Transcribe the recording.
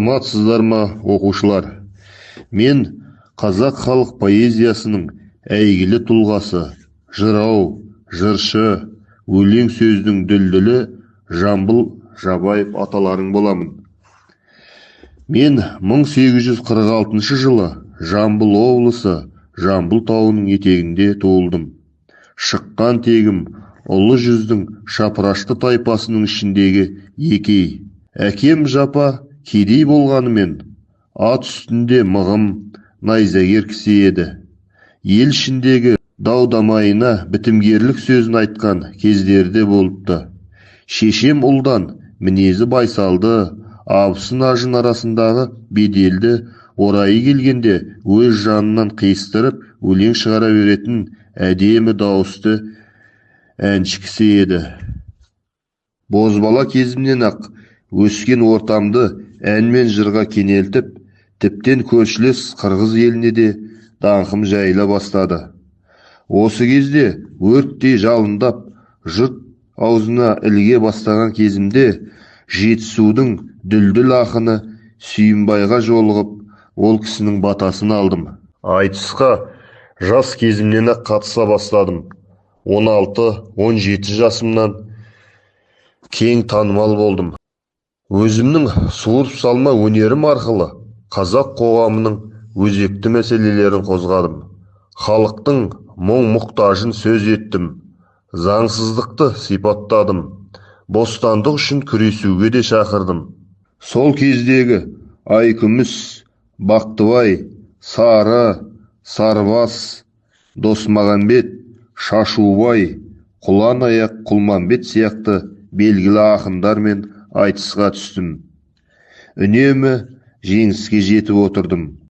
Саламатсыздар ма, оқушылар? Мен қазақ халық поэзиясының әйгілі тұлғасы, жырау, жыршы, өлең сөздің дүлдүлі Жамбыл Жабаев аталарың боламын. Мен 1846 жылы Жамбыл облысы Жамбыл тауының етегінде туылдым. Шыққан тегім ұлы жүздің шапырашты тайпасының ішіндегі екей. Әкем жапа кедей болғанымен, ат үстінде мығым найзагер кісі еді. Ел ішіндегі дау-дамайына бітімгерлік сөзін айтқан кездерде болыпты. Шешем ұлдан мінезі байсалды, абысын ажын арасындағы беделді орайы келгенде өз жанынан қиыстырып өлең шығара беретін әдемі дауысты әнші кісі еді. Бозбала кезімнен ақ өскен ортамды ән мен жырға кенелтіп, тіптен көршілес қырғыз еліне де даңқым жайыла бастады. Осы кезде өрттей жалындап, жұрт аузына ілге бастаған кезімде Жетісудың дүлдүл ақыны Сүйінбайға жолығып, ол кісінің батасын алдым. Айтысқа жас кезімнен ақ қатыса бастадым. 16-17 жасымнан кең танымал болдым. Өзімнің суырып салма өнерім арқылы қазақ қоғамының өзекті мәселелерін қозғадым. Халықтың мұң-мұқтажын сөз еттім. Заңсыздықты сипаттадым. Бостандық үшін күресуге де шақырдым. Сол кездегі Айкүміс, Бақтыбай, Сары, Сарбас, Досмағамбет, Шашубай, Құланаяқ, Құлмамбет сияқты белгілі ақындармен айтысқа түстім. Үнемі жеңіске жетіп отырдым.